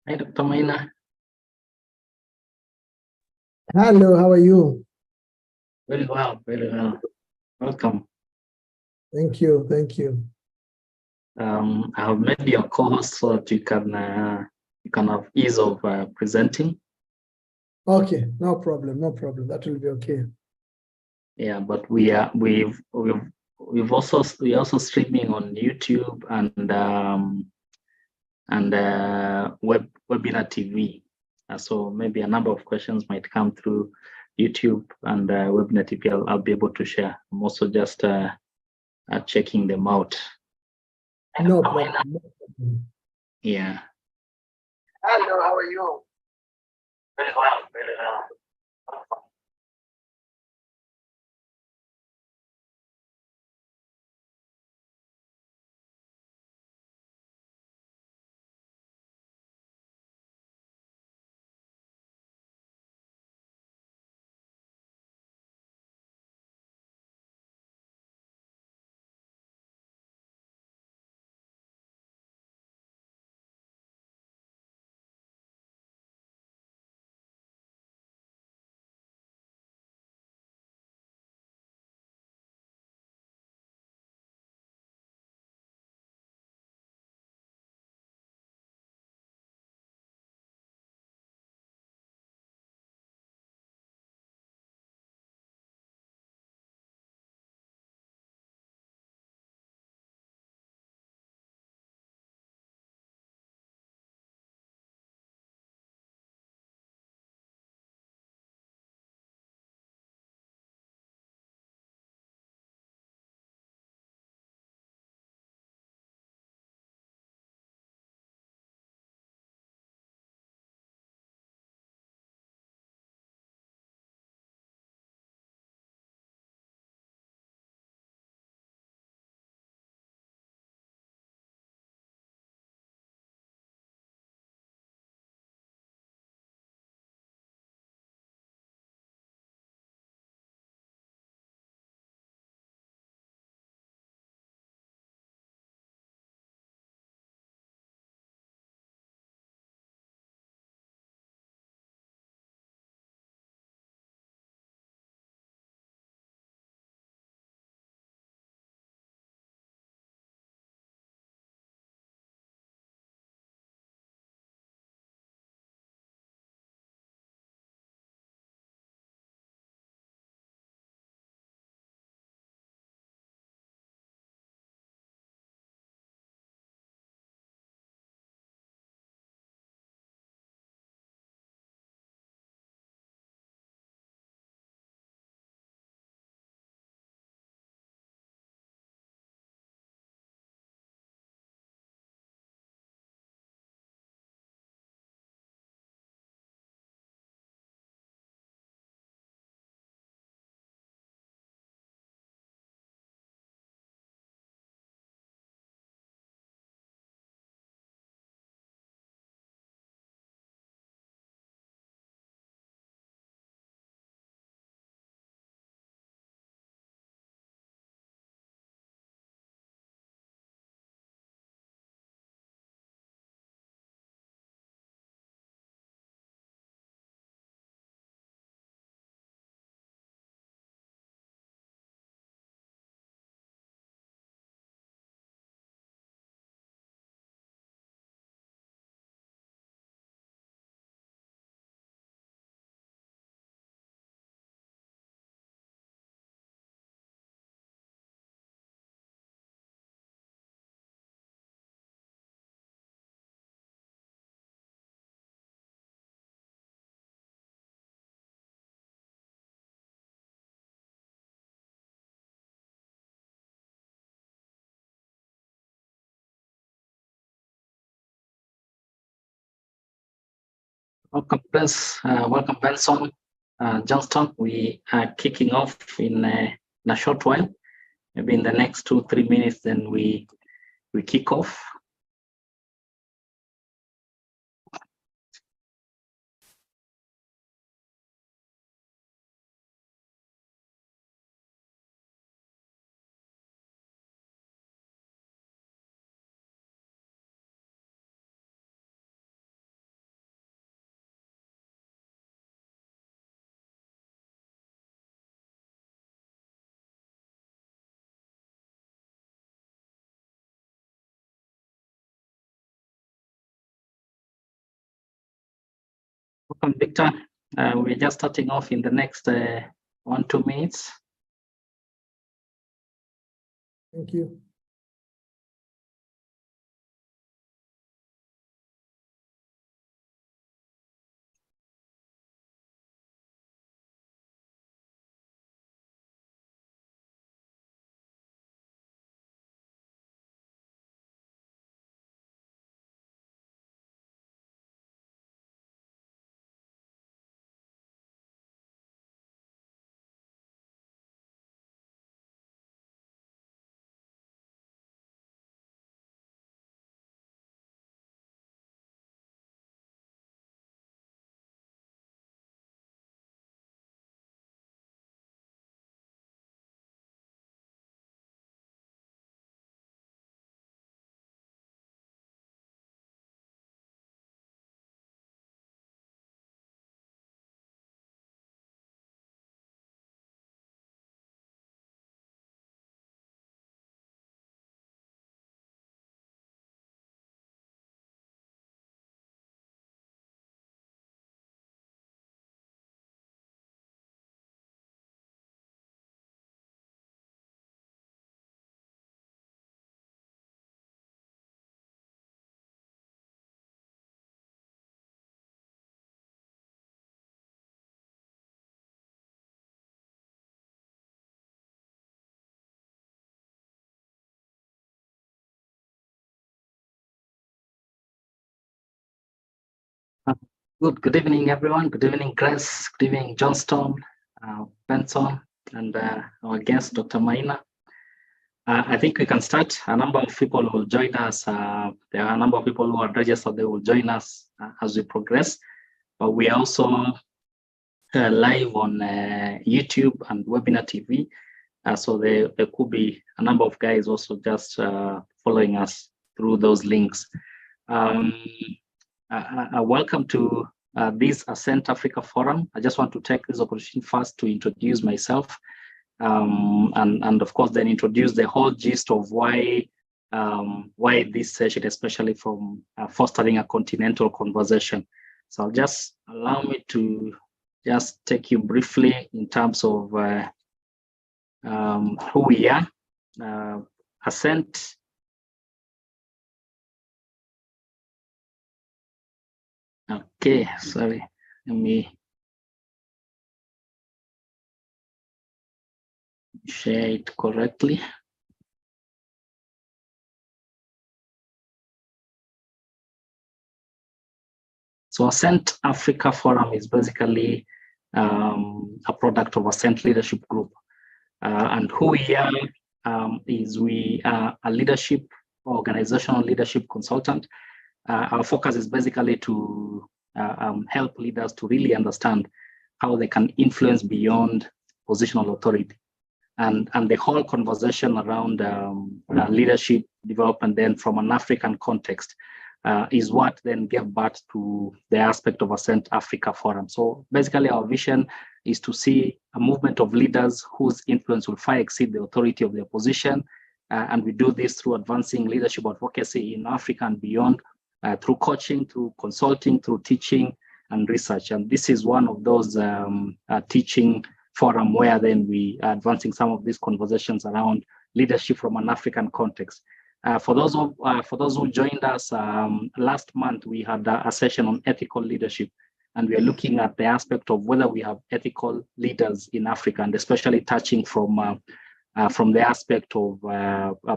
Hi, Dr. Maina. Hello, how are you? Very well, very well. Welcome. Thank you, thank you. I have made your co-host so that you can have ease of presenting. Okay, no problem, no problem. That will be okay. Yeah, but we're also streaming on YouTube and webinar TV. So maybe a number of questions might come through YouTube and webinar TV. I'll be able to share. I'm also just checking them out. No problem, no problem. Yeah. Hello, how are you? Very well, very well. Welcome, Benson Johnston. We are kicking off in a short while. Maybe in the next 2-3 minutes, then we kick off. Welcome, Victor. We're just starting off in the next 1-2 minutes. Thank you. Good evening, everyone. Good evening, Grace. Good evening, Johnston, Benson, and our guest, Dr. Maina. I think we can start. A number of people will join us. There are a number of people who are registered. They will join us as we progress. But we are also live on YouTube and Webinar TV. So there could be a number of guys also just following us through those links. Welcome to this Ascent Africa Forum. I just want to take this opportunity first to introduce myself, and of course then introduce the whole gist of why this session, especially from fostering a continental conversation. So I'll just allow me to just take you briefly in terms of who we are. Ascent. Okay, sorry, let me share it correctly. So Ascent Africa Forum is basically a product of Ascent Leadership Group. And who we are is we are a leadership, organizational leadership consultant. Our focus is basically to help leaders to really understand how they can influence beyond positional authority. And the whole conversation around leadership development then from an African context is what then gave birth to the aspect of Ascent Africa Forum. So basically our vision is to see a movement of leaders whose influence will far exceed the authority of their position. And we do this through advancing leadership advocacy in Africa and beyond, through coaching, through consulting, through teaching and research. And this is one of those teaching forum where then we are advancing some of these conversations around leadership from an African context. For those who joined us last month, we had a session on ethical leadership, and we are looking at the aspect of whether we have ethical leaders in Africa, and especially touching from the aspect of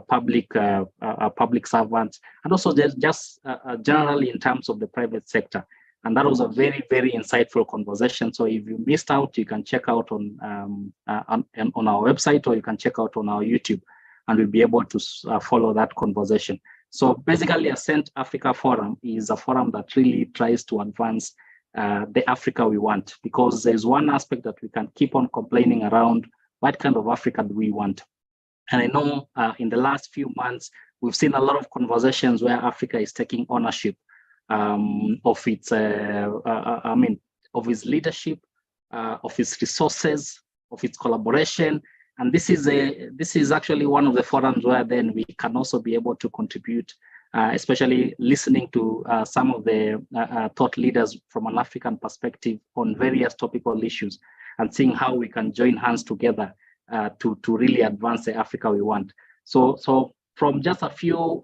public servants, and also just generally in terms of the private sector. And that was a very, very insightful conversation. So if you missed out, you can check out on our website, or you can check out on our YouTube, and we'll be able to follow that conversation. So basically, Ascent Africa Forum is a forum that really tries to advance the Africa we want, because there's one aspect that we can keep on complaining around: what kind of Africa do we want? And I know in the last few months, we've seen a lot of conversations where Africa is taking ownership of its, of its leadership, of its resources, of its collaboration. And this is actually one of the forums where then we can also be able to contribute especially listening to some of the thought leaders from an African perspective on various topical issues, and seeing how we can join hands together to really advance the Africa we want. So from just a few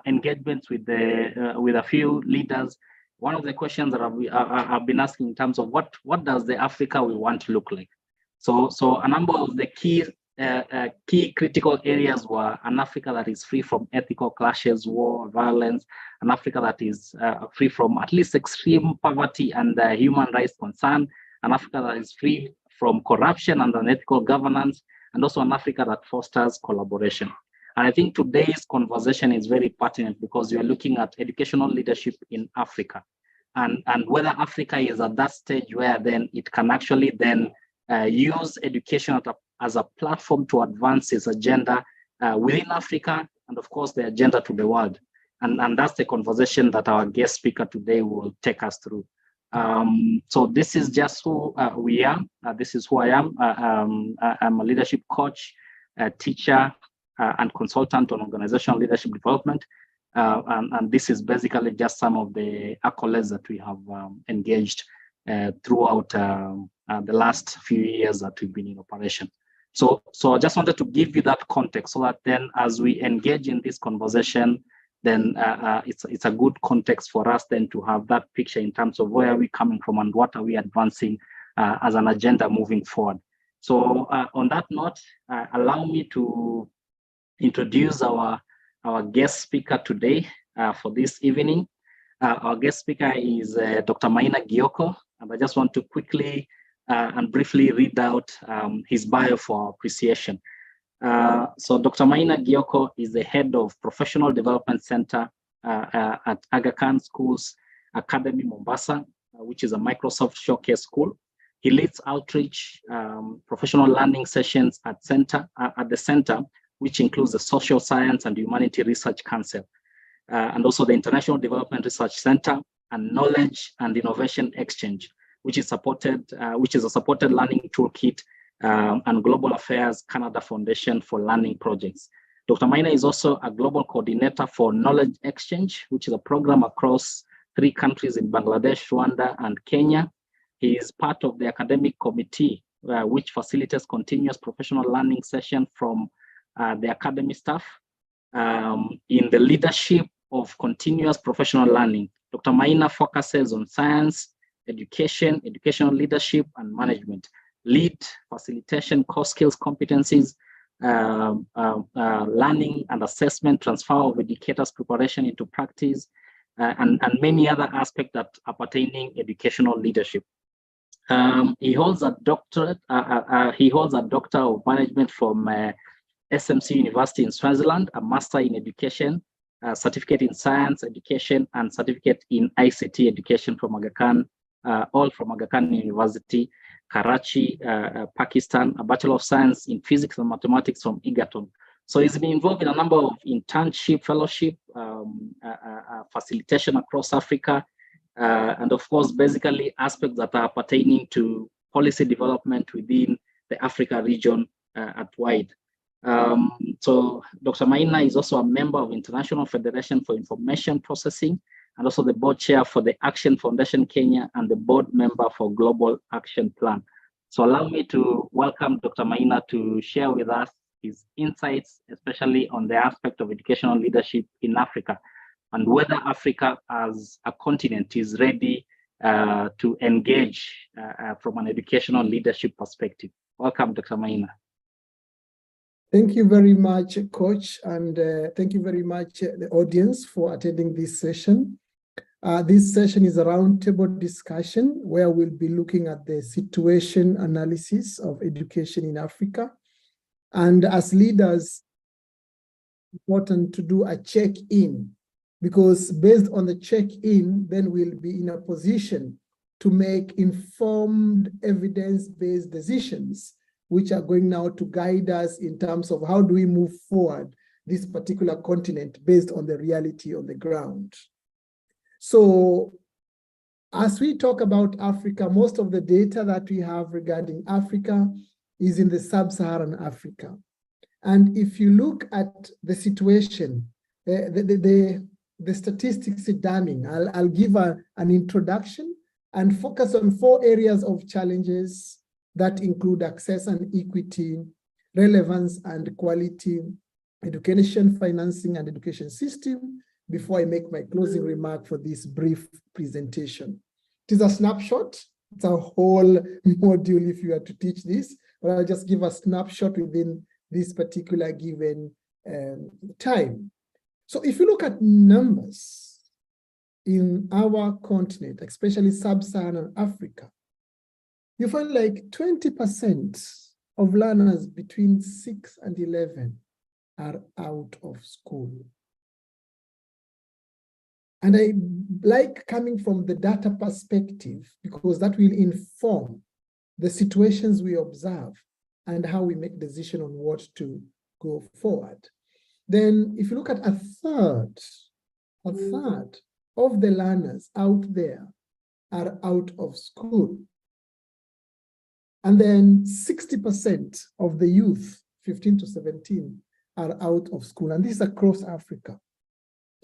engagements with a few leaders, one of the questions that I've been asking in terms of what does the Africa we want to look like? So a number of the key critical areas were an Africa that is free from ethical clashes, war, violence, an Africa that is free from at least extreme poverty and human rights concern, an Africa that is free from corruption and unethical governance, and also an Africa that fosters collaboration. And I think today's conversation is very pertinent because we are looking at educational leadership in Africa, and whether Africa is at that stage where then it can actually then use education as a platform to advance its agenda within Africa, and of course the agenda to the world. And that's the conversation that our guest speaker today will take us through. So this is just who we are. This is who I am. I'm a leadership coach, a teacher, and consultant on organizational leadership development. And this is basically just some of the accolades that we have engaged throughout the last few years that we've been in operation. So I just wanted to give you that context so that then as we engage in this conversation, then it's a good context for us then to have that picture in terms of where are we coming from and what are we advancing as an agenda moving forward. So on that note, allow me to introduce our guest speaker today for this evening. Our guest speaker is Dr. Maina Gioko, and I just want to quickly and briefly read out his bio for appreciation. So Dr. Maina Gioko is the head of Professional Development Center at Aga Khan Schools Academy, Mombasa, which is a Microsoft Showcase school. He leads outreach, professional learning sessions at the center, which includes the Social Science and Humanity Research Council, and also the International Development Research Center and Knowledge and Innovation Exchange, which is a supported learning toolkit, and Global Affairs Canada Foundation for Learning Projects. Dr. Maina is also a global coordinator for Knowledge Exchange, which is a program across 3 countries in Bangladesh, Rwanda, and Kenya. He is part of the academic committee, which facilitates continuous professional learning sessions from the academy staff. In the leadership of continuous professional learning, Dr. Maina focuses on science, education, educational leadership, and management, lead, facilitation, core skills, competencies, learning and assessment, transfer of educators' preparation into practice, and many other aspects that are pertaining educational leadership. He holds a doctorate. He holds a Doctor of Management from SMC University in Swaziland, a Master in Education, a Certificate in Science Education, and Certificate in ICT Education from Aga Khan, all from Aga Khan University, Karachi, Pakistan, a Bachelor of Science in Physics and Mathematics from Egerton. So he's been involved in a number of internship, fellowship, facilitation across Africa, and of course, basically aspects that are pertaining to policy development within the Africa region at wide. So Dr. Maina is also a member of International Federation for Information Processing, and also the board chair for the Action Foundation Kenya and the board member for Global Action Plan. So allow me to welcome Dr. Maina to share with us his insights, especially on the aspect of educational leadership in Africa, and whether Africa as a continent is ready to engage from an educational leadership perspective. Welcome, Dr. Maina. Thank you very much, Coach, and thank you very much, the audience, for attending this session. This session is a roundtable discussion where we'll be looking at the situation analysis of education in Africa. And as leaders, it's important to do a check-in, because based on the check-in, then we'll be in a position to make informed, evidence-based decisions, which are going now to guide us in terms of how do we move forward this particular continent based on the reality on the ground. So as we talk about Africa, most of the data that we have regarding Africa is in the sub-Saharan Africa. And if you look at the situation, the statistics is damning. I'll give an introduction and focus on 4 areas of challenges that include access and equity, relevance and quality, education financing and education system, before I make my closing remark for this brief presentation. It is a snapshot. It's a whole module if you are to teach this, but I'll just give a snapshot within this particular given time. So if you look at numbers in our continent, especially sub-Saharan Africa, you find like 20% of learners between 6 and 11 are out of school. And I like coming from the data perspective because that will inform the situations we observe and how we make decisions on what to go forward. Then if you look at a third of the learners out there are out of school. And then 60% of the youth, 15 to 17, are out of school. And this is across Africa.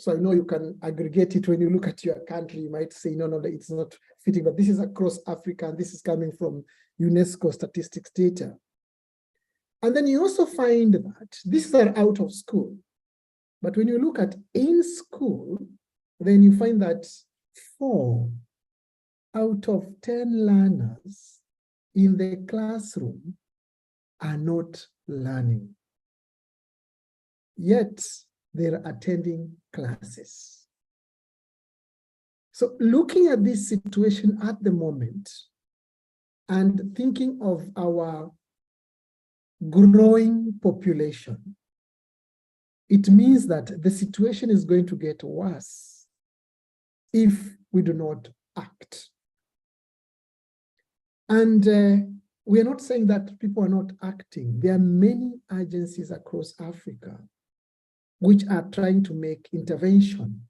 So I know you can aggregate it when you look at your country, you might say, no, it's not fitting, but this is across Africa, and this is coming from UNESCO statistics data. And then you also find that these are out of school. But when you look at in school, then you find that 4 out of 10 learners in the classroom are not learning. Yet they're attending classes. So looking at this situation at the moment and thinking of our growing population, it means that the situation is going to get worse if we do not act. And we are not saying that people are not acting. There are many agencies across Africa which are trying to make intervention.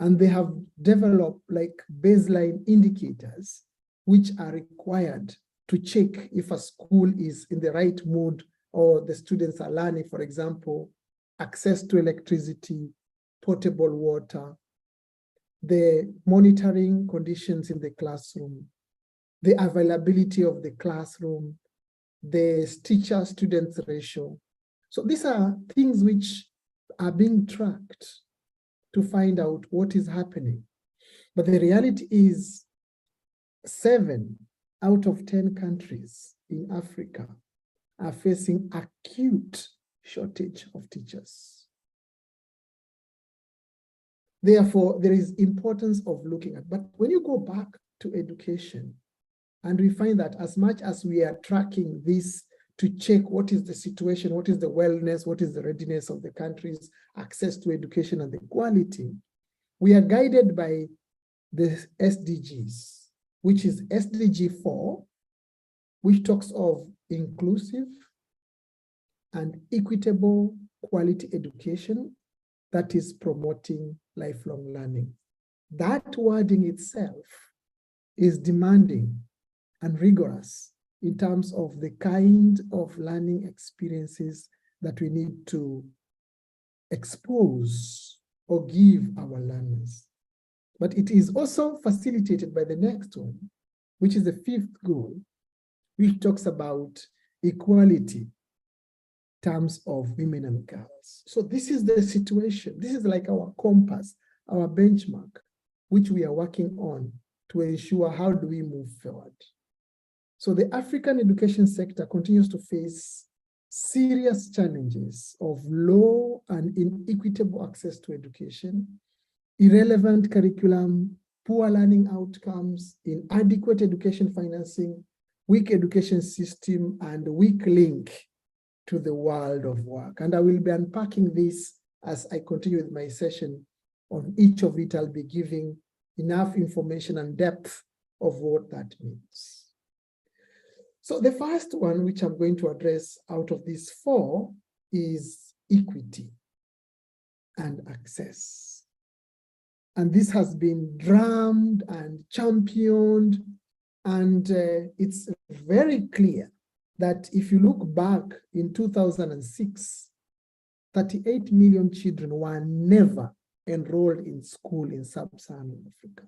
And they have developed like baseline indicators which are required to check if a school is in the right mood or the students are learning, for example, access to electricity, potable water, the monitoring conditions in the classroom, the availability of the classroom, the teacher-student ratio. So these are things which are being tracked to find out what is happening. But the reality is 7 out of 10 countries in Africa are facing acute shortage of teachers. Therefore, there is importance of looking at, but when you go back to education, and we find that as much as we are tracking this to check what is the situation, what is the wellness, what is the readiness of the country's access to education and the quality, we are guided by the SDGs, which is SDG 4, which talks of inclusive and equitable quality education that is promoting lifelong learning. That wording itself is demanding and rigorous in terms of the kind of learning experiences that we need to expose or give our learners. But it is also facilitated by the next one, which is the 5th goal, which talks about equality in terms of women and girls. So this is the situation. This is like our compass, our benchmark, which we are working on to ensure how do we move forward. So the African education sector continues to face serious challenges of low and inequitable access to education, irrelevant curriculum, poor learning outcomes, inadequate education financing, weak education system, and weak link to the world of work. And I will be unpacking this as I continue with my session. On each of it, I'll be giving enough information and depth of what that means. So the first one, which I'm going to address out of these 4, is equity and access. And this has been drummed and championed, and it's very clear that if you look back in 2006, 38 million children were never enrolled in school in sub-Saharan Africa.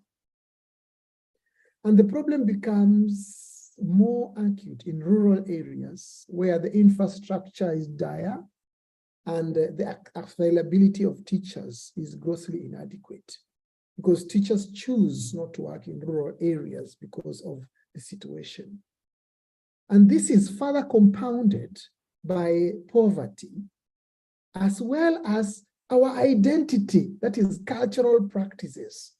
And the problem becomes more acute in rural areas where the infrastructure is dire and the availability of teachers is grossly inadequate, because teachers choose not to work in rural areas because of the situation. And this is further compounded by poverty, as well as our identity, that is cultural practices,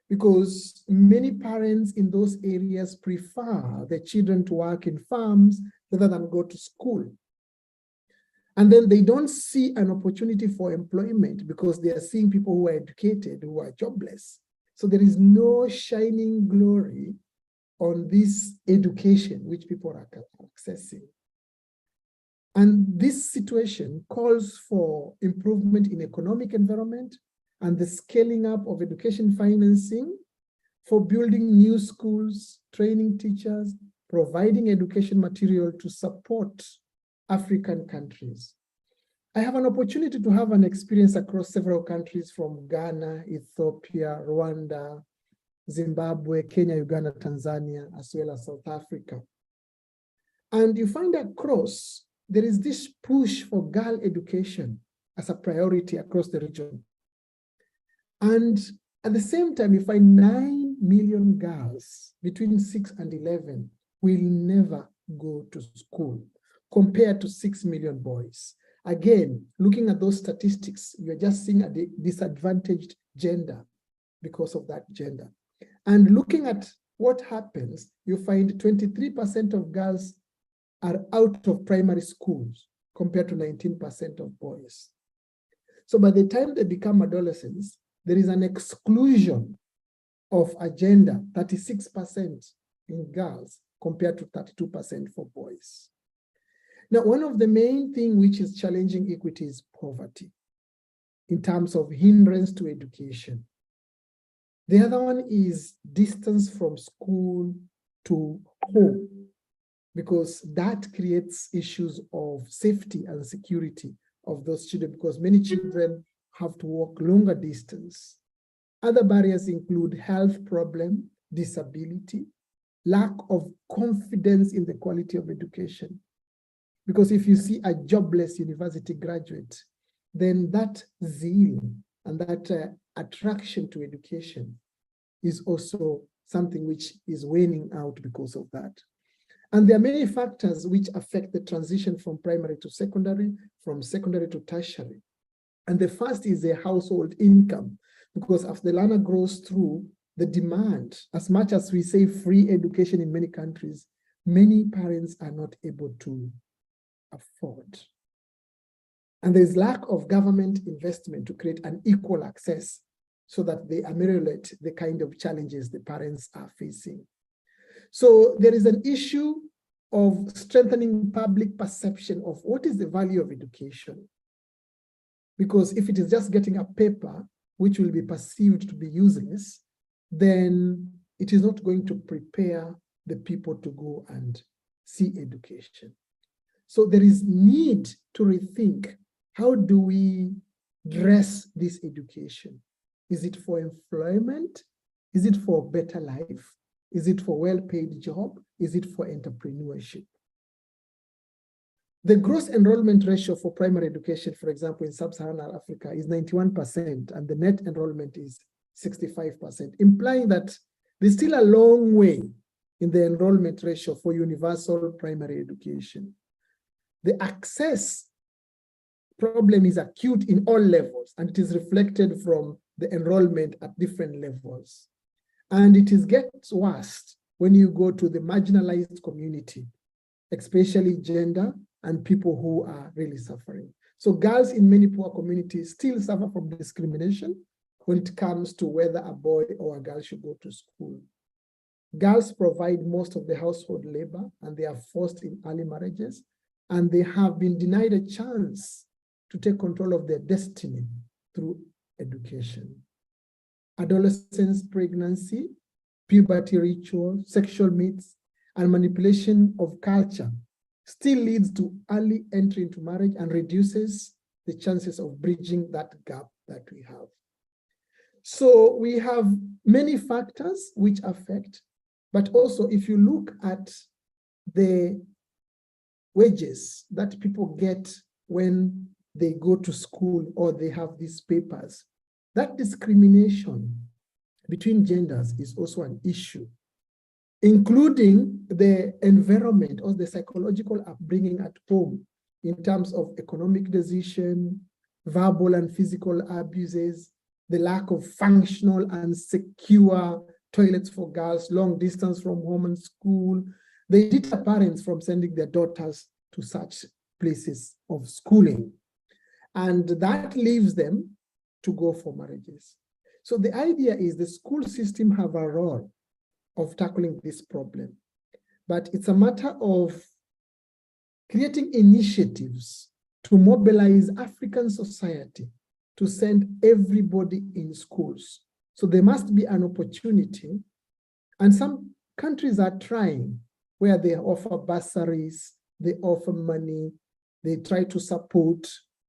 because many parents in those areas prefer their children to work in farms rather than go to school. And then they don't see an opportunity for employment because they are seeing people who are educated, who are jobless. So there is no shining glory on this education which people are accessing. And this situation calls for improvement in economic environment and the scaling up of education financing for building new schools, training teachers, providing education material to support African countries. I have an opportunity to have an experience across several countries from Ghana, Ethiopia, Rwanda, Zimbabwe, Kenya, Uganda, Tanzania, as well as South Africa. And you find across, there is this push for girl education as a priority across the region. And at the same time, you find 9 million girls between 6 and 11 will never go to school, compared to 6 million boys. Again, looking at those statistics, you're just seeing a disadvantaged gender because of that gender. And looking at what happens, you find 23% of girls are out of primary schools compared to 19% of boys. So by the time they become adolescents, there is an exclusion of a gender, 36% in girls compared to 32% for boys. Now, one of the main things which is challenging equity is poverty in terms of hindrance to education. The other one is distance from school to home, because that creates issues of safety and security of those children, because many children have to walk longer distance. Other barriers include health problem, disability, lack of confidence in the quality of education. Because if you see a jobless university graduate, then that zeal and that attraction to education is also something which is waning out because of that. And there are many factors which affect the transition from primary to secondary, from secondary to tertiary. And the first is the household income, because as the learner grows through, the demand, as much as we say free education in many countries, many parents are not able to afford. And there's lack of government investment to create an equal access so that they ameliorate the kind of challenges the parents are facing. So there is an issue of strengthening public perception of what is the value of education. Because if it is just getting a paper, which will be perceived to be useless, then it is not going to prepare the people to go and see education. So there is need to rethink, how do we dress this education? Is it for employment? Is it for better life? Is it for well-paid job? Is it for entrepreneurship? The gross enrollment ratio for primary education, for example, in sub-Saharan Africa is 91%, and the net enrollment is 65%, implying that there's still a long way in the enrollment ratio for universal primary education. The access problem is acute in all levels, and it is reflected from the enrollment at different levels. And it gets worse when you go to the marginalized community, especially gender and people who are really suffering. So girls in many poor communities still suffer from discrimination when it comes to whether a boy or a girl should go to school. Girls provide most of the household labor, and they are forced in early marriages, and they have been denied a chance to take control of their destiny through education. Adolescence, pregnancy, puberty rituals, sexual myths, and manipulation of culture still leads to early entry into marriage and reduces the chances of bridging that gap that we have. So we have many factors which affect, but also if you look at the wages that people get when they go to school or they have these papers, that discrimination between genders is also an issue, including the environment or the psychological upbringing at home in terms of economic decision, verbal and physical abuses, the lack of functional and secure toilets for girls, long distance from home and school. They deter parents from sending their daughters to such places of schooling. And that leaves them to go for marriages. So the idea is the school system have a role of tackling this problem, but it's a matter of creating initiatives to mobilize African society to send everybody in schools. So there must be an opportunity, and some countries are trying, where they offer bursaries, they offer money, they try to support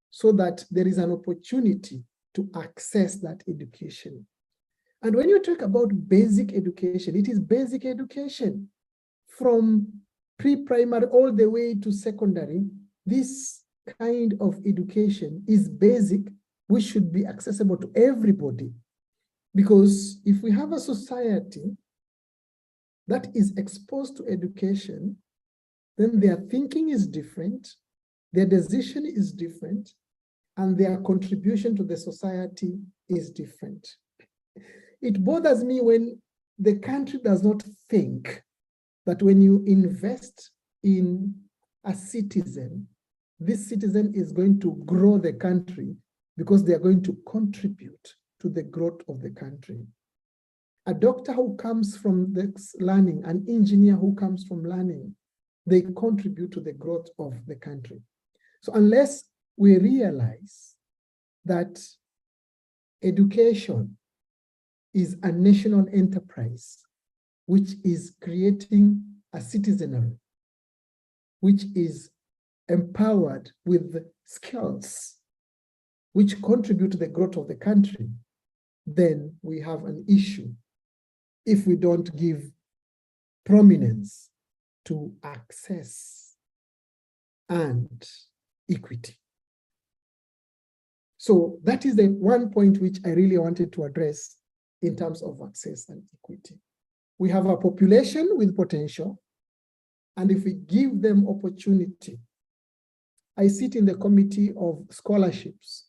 so that there is an opportunity to access that education. And when you talk about basic education, it is basic education from pre-primary all the way to secondary. This kind of education is basic, which should be accessible to everybody. Because if we have a society that is exposed to education, then their thinking is different, their decision is different, and their contribution to the society is different. It bothers me when the country does not think that when you invest in a citizen, this citizen is going to grow the country because they are going to contribute to the growth of the country. A doctor who comes from this learning, an engineer who comes from learning, they contribute to the growth of the country. So unless we realize that education is a national enterprise, which is creating a citizenry, which is empowered with skills, which contribute to the growth of the country, then we have an issue if we don't give prominence to access and equity. So that is the one point which I really wanted to address in terms of access and equity. We have a population with potential, and if we give them opportunity, I sit in the committee of scholarships,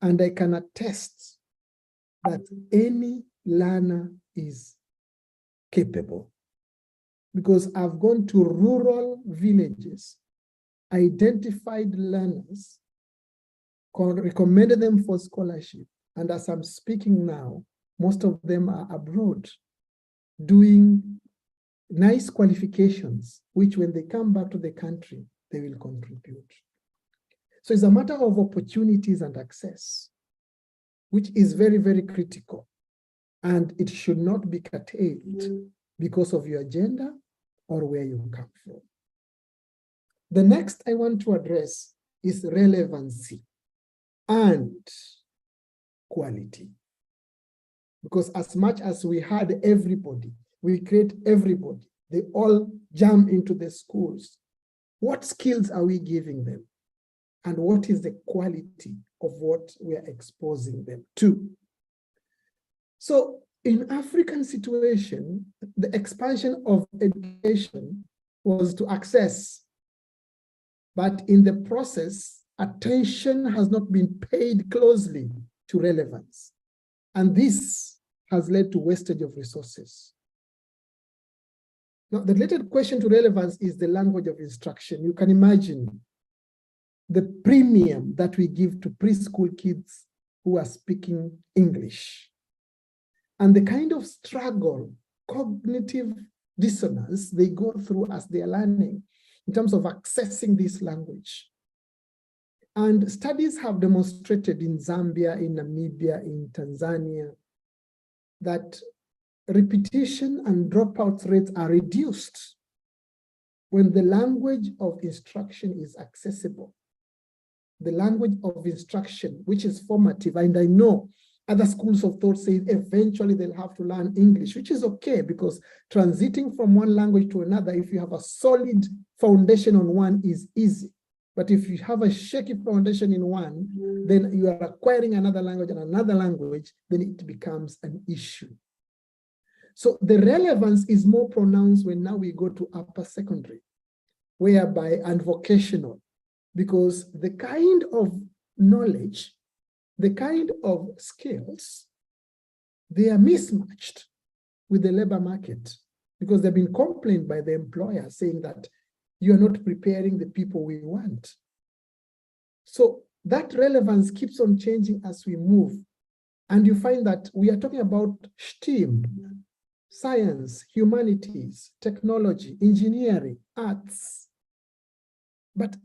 and I can attest that any learner is capable, because I've gone to rural villages, identified learners, recommended them for scholarship, and as I'm speaking now, most of them are abroad doing nice qualifications, which when they come back to the country, they will contribute. So it's a matter of opportunities and access, which is very, very critical. And it should not be curtailed because of your gender or where you come from. The next I want to address is relevancy and quality. Because as much as we had everybody, we create everybody, they all jump into the schools. What skills are we giving them? And what is the quality of what we are exposing them to? So in African situation, the expansion of education was to access, but in the process, attention has not been paid closely to relevance. And this has led to wastage of resources. Now, the related question to relevance is the language of instruction. You can imagine the premium that we give to preschool kids who are speaking English, and the kind of struggle, cognitive dissonance they go through as they are learning in terms of accessing this language. And studies have demonstrated in Zambia, in Namibia, in Tanzania, that repetition and dropout rates are reduced when the language of instruction is accessible. the language of instruction, which is formative. And I know other schools of thought say eventually they'll have to learn English, which is okay, because transiting from one language to another, if you have a solid foundation on one, is easy. But if you have a shaky foundation in one, then you are acquiring another language and another language, then it becomes an issue. So the relevance is more pronounced when now we go to upper secondary, whereby, and vocational, because the kind of knowledge, the kind of skills, they are mismatched with the labor market, because they've been complained by the employer saying that you are not preparing the people we want. So that relevance keeps on changing as we move. And you find that we are talking about STEAM, science, humanities, technology, engineering, arts. But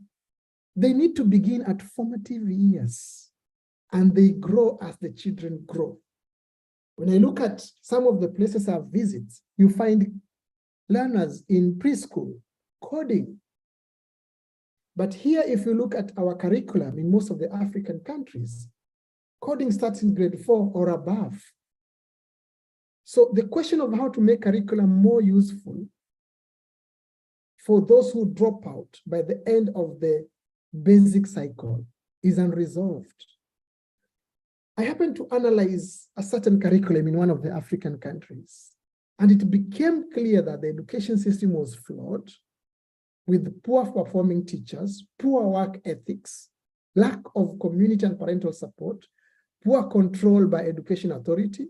they need to begin at formative years, and they grow as the children grow. When I look at some of the places I've visited, you find learners in preschool coding. But here, if you look at our curriculum in most of the African countries, coding starts in grade 4 or above. So the question of how to make curriculum more useful for those who drop out by the end of the basic cycle is unresolved. I happened to analyze a certain curriculum in one of the African countries, and it became clear that the education system was flawed, with poor performing teachers, poor work ethics, lack of community and parental support, poor control by education authority,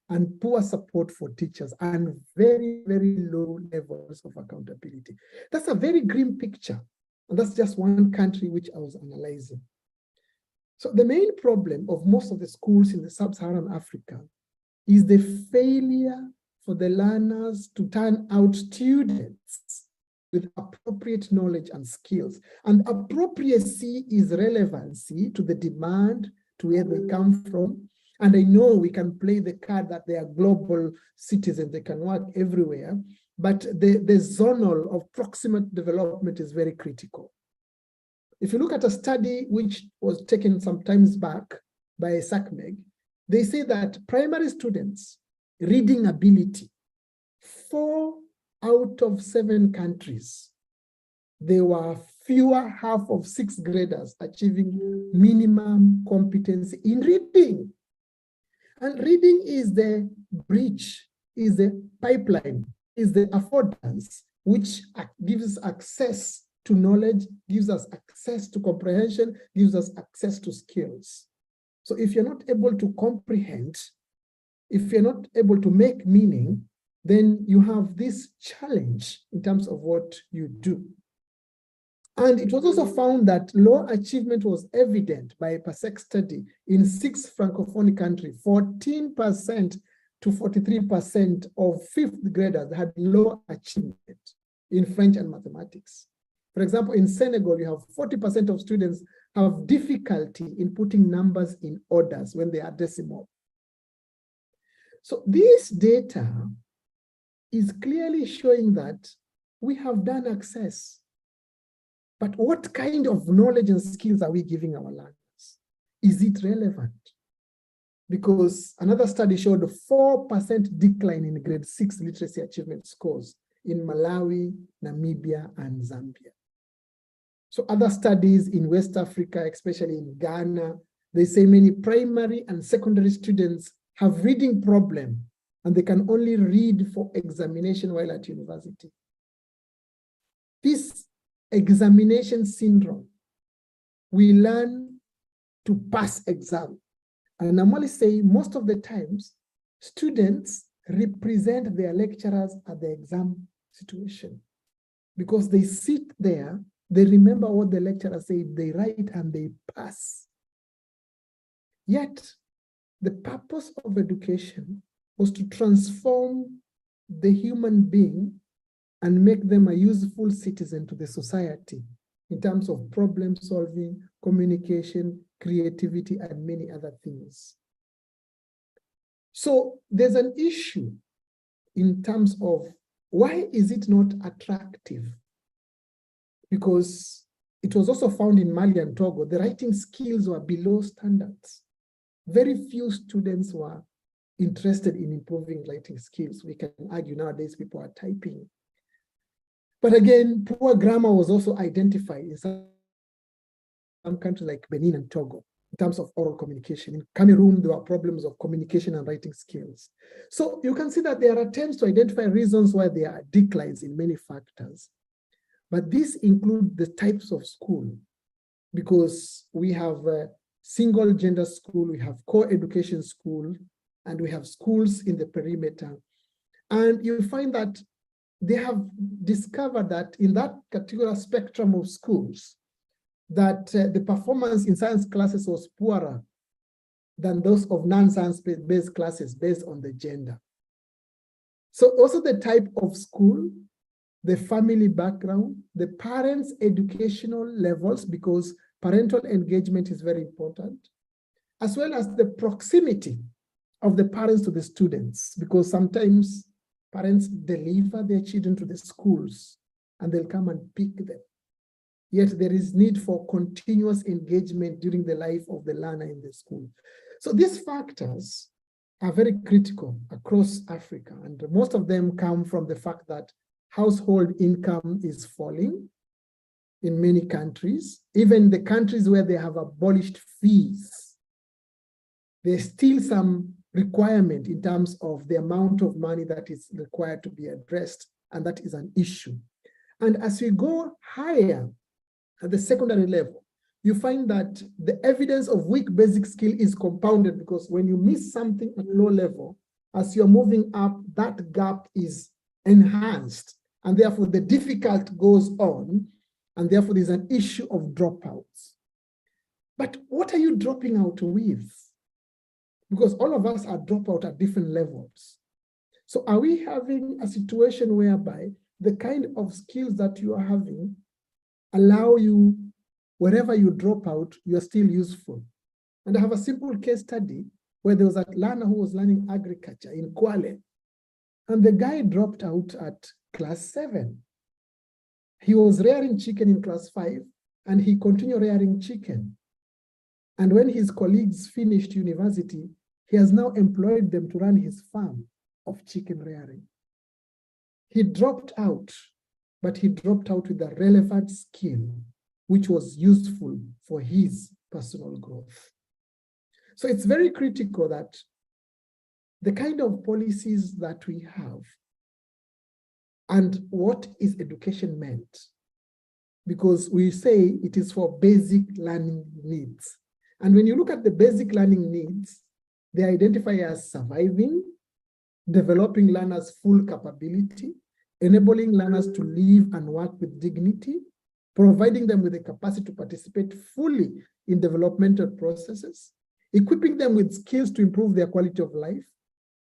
and poor support for teachers, and very, very low levels of accountability. That's a very grim picture. And that's just one country which I was analyzing. So the main problem of most of the schools in the sub-Saharan Africa is the failure for the learners to turn out students with appropriate knowledge and skills. And appropriacy is relevancy to the demand, to where they come from. And I know we can play the card that they are global citizens, they can work everywhere, but the zonal of proximate development is very critical. If you look at a study which was taken some times back by SACMEG, they say that primary students' reading ability, 4 out of 7 countries, there were fewer half of 6th graders achieving minimum competency in reading. And reading is the bridge, is the pipeline, is the affordance, which gives us access to knowledge, gives us access to comprehension, gives us access to skills. So if you're not able to comprehend, if you're not able to make meaning, then you have this challenge in terms of what you do. And it was also found that low achievement was evident by a PASEC study in 6 Francophone countries. 14% to 43% of 5th graders had low achievement in French and mathematics. For example, in Senegal, you have 40% of students have difficulty in putting numbers in orders when they are decimal. So this data is clearly showing that we have done access. But what kind of knowledge and skills are we giving our learners? Is it relevant? Because another study showed a 4% decline in grade 6 literacy achievement scores in Malawi, Namibia, and Zambia. So other studies in West Africa, especially in Ghana, they say many primary and secondary students have reading problem and they can only read for examination while at university. This examination syndrome, we learn to pass exam. And I normally say most of the times, students represent their lecturers at the exam situation because they sit there, they remember what the lecturer said, they write and they pass. Yet, the purpose of education was to transform the human being and make them a useful citizen to the society in terms of problem solving, communication, creativity, and many other things. So there's an issue in terms of why is it not attractive? Because it was also found in Mali and Togo, the writing skills were below standards. Very few students were interested in improving writing skills. We can argue nowadays people are typing. But again, poor grammar was also identified in some countries like Benin and Togo in terms of oral communication. In Cameroon, there were problems of communication and writing skills. So you can see that there are attempts to identify reasons why there are declines in many factors. But these include the types of school, because we have a single gender school, we have co-education school, and we have schools in the perimeter. And you find that they have discovered that in that particular spectrum of schools, that the performance in science classes was poorer than those of non-science-based classes based on the gender. So also the type of school, the family background, the parents' educational levels, because parental engagement is very important, as well as the proximity of the parents to the students, because sometimes parents deliver their children to the schools and they'll come and pick them. Yet there is need for continuous engagement during the life of the learner in the school. So these factors are very critical across Africa, and most of them come from the fact that household income is falling in many countries. Even the countries where they have abolished fees, there's still some requirement in terms of the amount of money that is required to be addressed, and that is an issue. And as we go higher at the secondary level, you find that the evidence of weak basic skill is compounded, because when you miss something at low level, as you're moving up, that gap is enhanced, and therefore the difficult goes on, and therefore there's an issue of dropouts. But what are you dropping out with? Because all of us are dropout at different levels. So are we having a situation whereby the kind of skills that you are having allow you, wherever you drop out, you're still useful? And I have a simple case study where there was a learner who was learning agriculture in Kwale, and the guy dropped out at class 7. He was rearing chicken in class 5, and he continued rearing chicken. And when his colleagues finished university, he has now employed them to run his farm of chicken rearing. He dropped out, but he dropped out with a relevant skill, which was useful for his personal growth. So it's very critical that the kind of policies that we have and what is education meant, because we say it is for basic learning needs. And when you look at the basic learning needs, they identify as surviving, developing learners' full capability, enabling learners to live and work with dignity, providing them with the capacity to participate fully in developmental processes, equipping them with skills to improve their quality of life,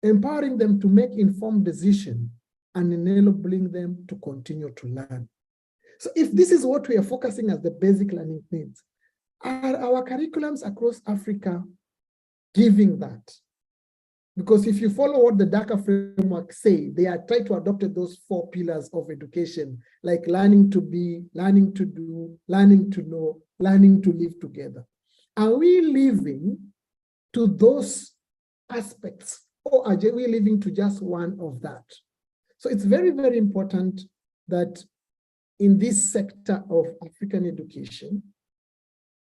empowering them to make informed decisions, and enabling them to continue to learn. So if this is what we are focusing as the basic learning needs, are our curriculums across Africa giving that? Because if you follow what the DACA framework say, they are trying to adopt those 4 pillars of education, like learning to be, learning to do, learning to know, learning to live together. Are we living to those aspects, or are we living to just one of that? So it's very, very important that in this sector of African education,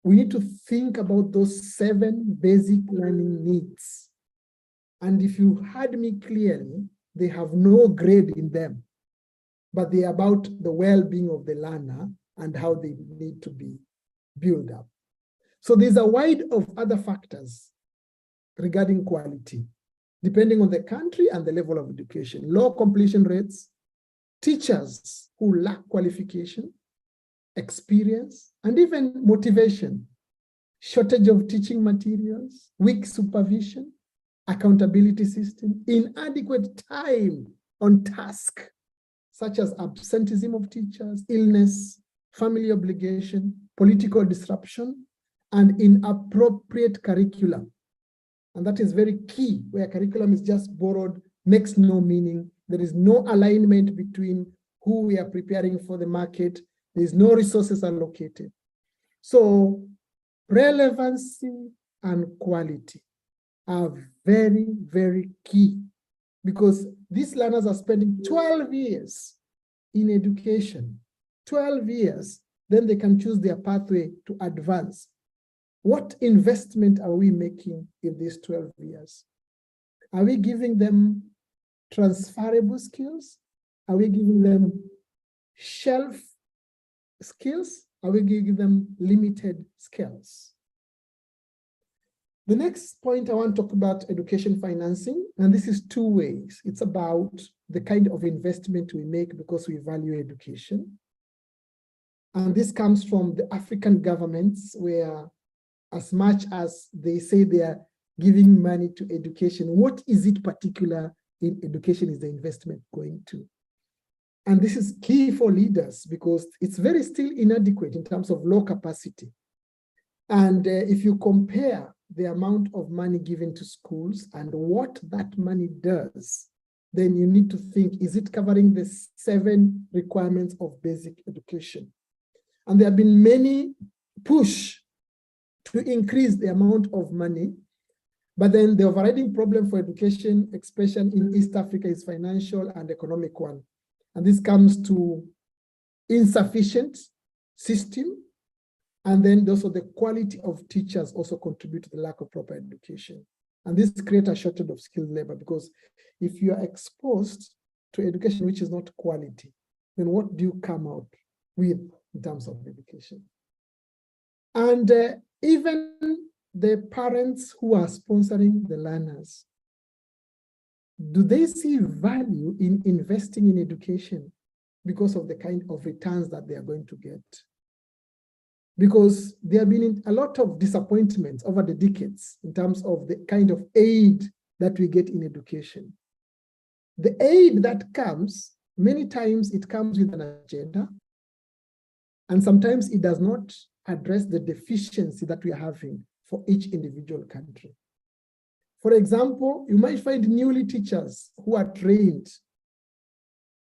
we need to think about those 7 basic learning needs. And if you heard me clearly, they have no grade in them, but they are about the well-being of the learner and how they need to be built up. So there's a wide of other factors regarding quality, depending on the country and the level of education. Low completion rates, teachers who lack qualification, experience, and even motivation, shortage of teaching materials, weak supervision, accountability system, inadequate time on task, such as absenteeism of teachers, illness, family obligation, political disruption, and inappropriate curriculum. And that is very key, where curriculum is just borrowed, makes no meaning. There is no alignment between who we are preparing for the market There's no resources allocated. So relevancy and quality are very, very key, because these learners are spending 12 years in education, 12 years, then they can choose their pathway to advance. What investment are we making in these 12 years? Are we giving them transferable skills? Are we giving them shelf skills? Are we giving them limited skills? The next point I want to talk about education financing, and this is two ways. It's about the kind of investment we make because we value education. And this comes from the African governments, where as much as they say they are giving money to education, what is it particular in education is the investment going to? And this is key for leaders because it's very still inadequate in terms of low capacity. And if you compare the amount of money given to schools and what that money does, then you need to think, is it covering the 7 requirements of basic education? And there have been many push to increase the amount of money, but then the overriding problem for education, especially in East Africa, is financial and economic one. And this comes to insufficient system, and then also the quality of teachers also contribute to the lack of proper education. And this creates a shortage of skilled labor, because if you are exposed to education which is not quality, then what do you come out with in terms of education? And even the parents who are sponsoring the learners, do they see value in investing in education because of the kind of returns that they are going to get? Because there have been a lot of disappointments over the decades in terms of the kind of aid that we get in education. The aid that comes, many times it comes with an agenda, and sometimes it does not address the deficiency that we are having for each individual country. For example, you might find newly teachers who are trained,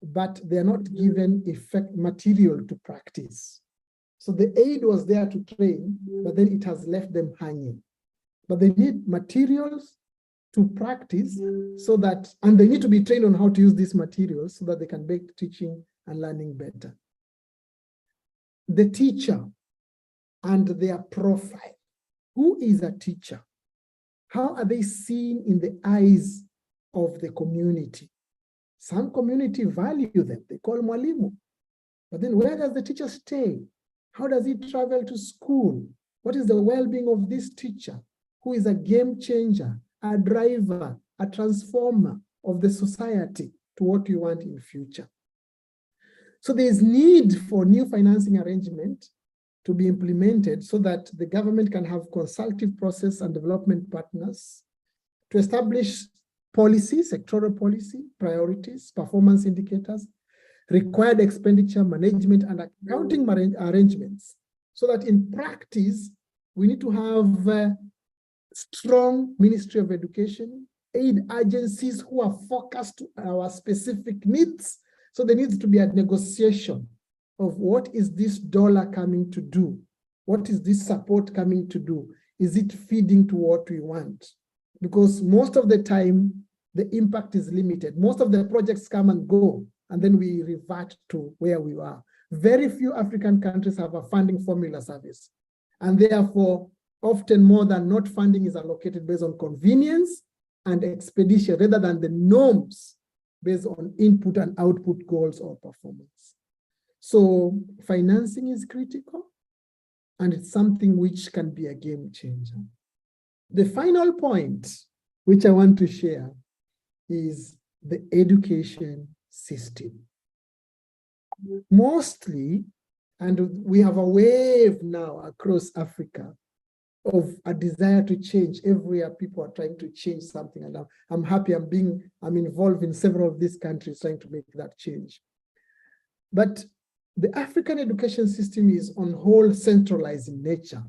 but they are not given material to practice. So the aid was there to train, but then it has left them hanging. But they need materials to practice so that, and they need to be trained on how to use these materials so that they can make teaching and learning better. The teacher and their profile. Who is a teacher? How are they seen in the eyes of the community? Some community value them. They call mwalimu. But then where does the teacher stay? How does he travel to school? What is the well-being of this teacher, who is a game changer, a driver, a transformer of the society to what we want in the future? So there is need for new financing arrangement to be implemented so that the government can have consultative process and development partners to establish policy, sectoral policy, priorities, performance indicators, required expenditure management and accounting arrangements, so that in practice, we need to have a strong Ministry of Education, aid agencies who are focused to our specific needs. So there needs to be a negotiation of what is this dollar coming to do? What is this support coming to do? Is it feeding to what we want? Because most of the time, the impact is limited. Most of the projects come and go, and then we revert to where we are. Very few African countries have a funding formula service. And therefore, often more than not, funding is allocated based on convenience and expedition rather than the norms based on input and output goals or performance. So financing is critical, and it's something which can be a game changer. The final point which I want to share is the education system. Mostly, and we have a wave now across Africa of a desire to change. Everywhere people are trying to change something, and I'm happy I'm involved in several of these countries trying to make that change. But the African education system is on whole centralized in nature,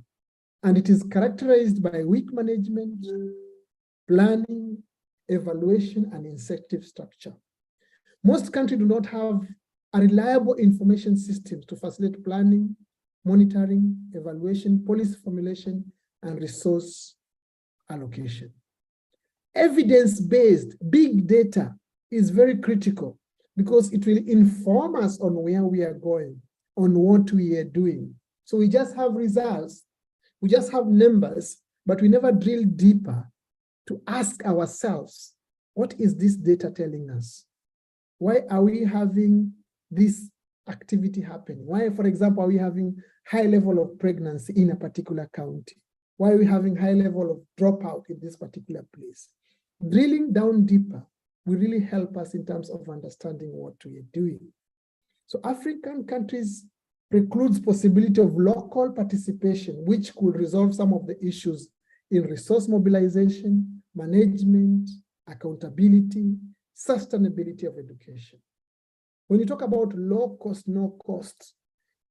and it is characterized by weak management, planning, evaluation, and incentive structure. Most countries do not have a reliable information system to facilitate planning, monitoring, evaluation, policy formulation, and resource allocation. Evidence-based big data is very critical because it will inform us on where we are going, on what we are doing. So we just have results, we just have numbers, but we never drill deeper to ask ourselves, what is this data telling us? Why are we having this activity happening? Why, for example, are we having high level of pregnancy in a particular county? Why are we having high level of dropout in this particular place? Drilling down deeper will really help us in terms of understanding what we are doing. So African countries precludes possibility of local participation, which could resolve some of the issues in resource mobilization, management, accountability, sustainability of education. When you talk about low cost, no cost,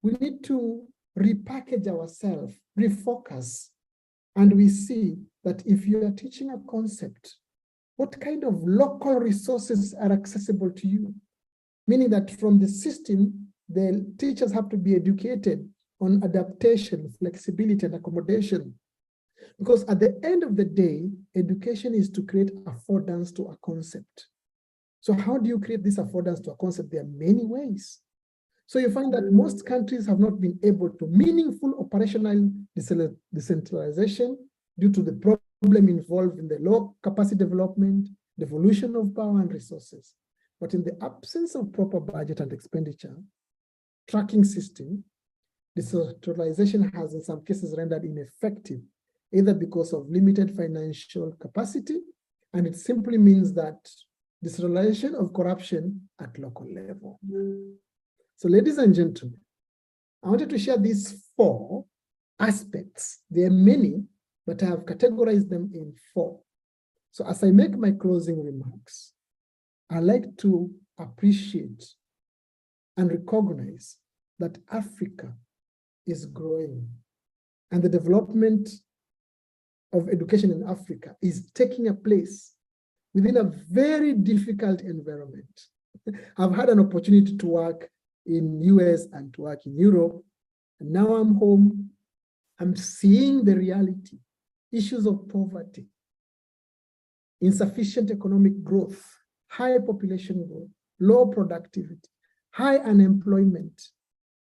we need to repackage ourselves, refocus, and we see that if you are teaching a concept, what kind of local resources are accessible to you? Meaning that from the system, the teachers have to be educated on adaptation, flexibility, and accommodation. Because at the end of the day, education is to create affordance to a concept. So how do you create this affordance to a concept? There are many ways. So you find that most countries have not been able to meaningful operational decentralization due to the problem involved in the low capacity development, devolution of power and resources. But in the absence of proper budget and expenditure tracking system, decentralization has in some cases rendered ineffective, either because of limited financial capacity, and it simply means that decentralization of corruption at local level. So ladies and gentlemen, I wanted to share these 4 aspects. There are many, but I have categorized them in 4. So as I make my closing remarks, I like to appreciate and recognize that Africa is growing and the development of education in Africa is taking a place within a very difficult environment. I've had an opportunity to work in US and to work in Europe, and now I'm home. I'm seeing the reality, issues of poverty, insufficient economic growth, high population growth, low productivity, high unemployment,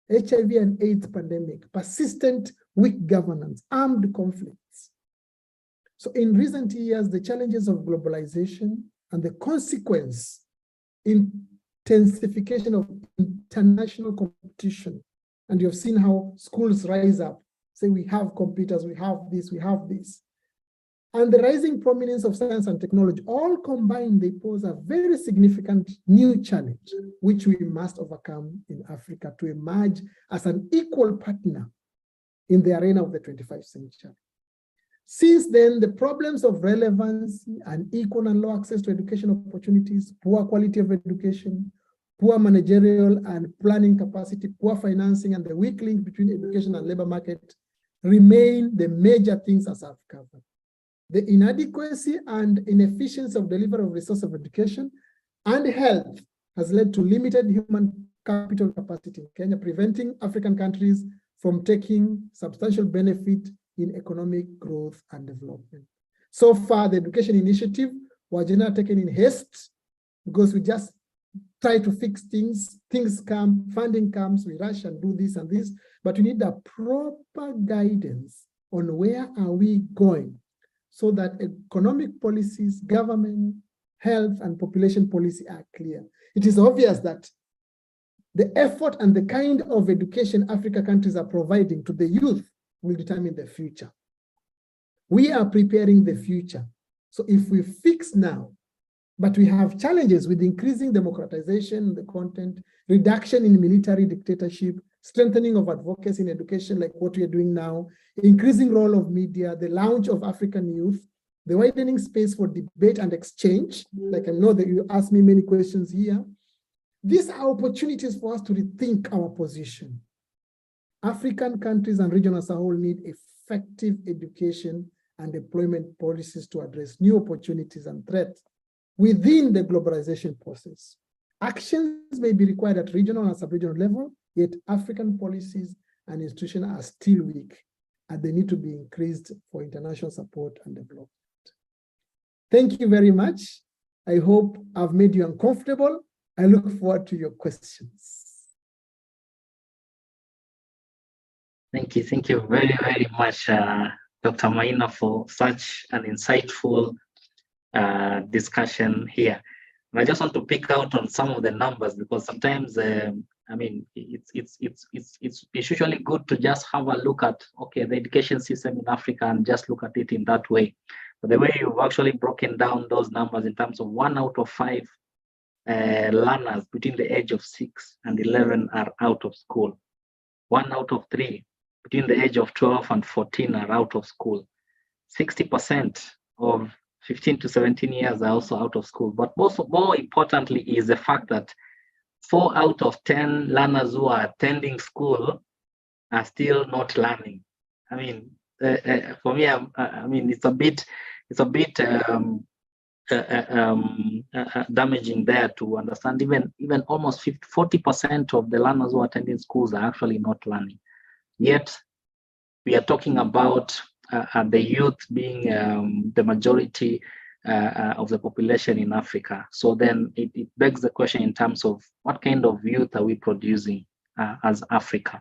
HIV and AIDS pandemic, persistent weak governance, armed conflicts. So in recent years, the challenges of globalization and the consequence intensification of international competition, and you've seen how schools rise up, say we have computers, we have this, and the rising prominence of science and technology, all combined, they pose a very significant new challenge, which we must overcome in Africa to emerge as an equal partner in the arena of the 21st century. Since then, the problems of relevancy and equal and low access to education opportunities, poor quality of education, poor managerial and planning capacity, poor financing, and the weak link between education and labor market remain the major things as I've covered. The inadequacy and inefficiency of delivery of resources of education and health has led to limited human capital capacity in Kenya, preventing African countries from taking substantial benefit in economic growth and development. So far, the education initiative was generally taken in haste because we just try to fix things, things come, funding comes, we rush and do this and this, but we need a proper guidance on where are we going so that economic policies, government, health, and population policy are clear. It is obvious that the effort and the kind of education African countries are providing to the youth will determine the future. We are preparing the future. So if we fix now, but we have challenges with increasing democratization, the content, reduction in military dictatorship, strengthening of advocacy in education like what we are doing now, increasing role of media, the launch of African youth, the widening space for debate and exchange, like I know that you asked me many questions here. These are opportunities for us to rethink our position. African countries and regions as a whole need effective education and employment policies to address new opportunities and threats within the globalization process. Actions may be required at regional and sub-regional level, yet African policies and institutions are still weak, and they need to be increased for international support and development. Thank you very much. I hope I've made you uncomfortable. I look forward to your questions. Thank you very, very much, Dr. Maina, for such an insightful discussion here. And I just want to pick out on some of the numbers, because sometimes, I mean, it's usually good to just have a look at, okay, the education system in Africa and just look at it in that way. But the way you've actually broken down those numbers in terms of 1 out of 5 learners between the age of 6 and 11 are out of school. 1 out of 3 between the age of 12 and 14 are out of school. 60% of 15 to 17 years are also out of school. But also, more importantly, is the fact that 4 out of 10 learners who are attending school are still not learning. I mean, for me, I mean, it's a bit damaging there to understand. Even almost 40% of the learners who are attending schools are actually not learning. Yet we are talking about the youth being the majority of the population in Africa. So then it begs the question in terms of what kind of youth are we producing as Africa?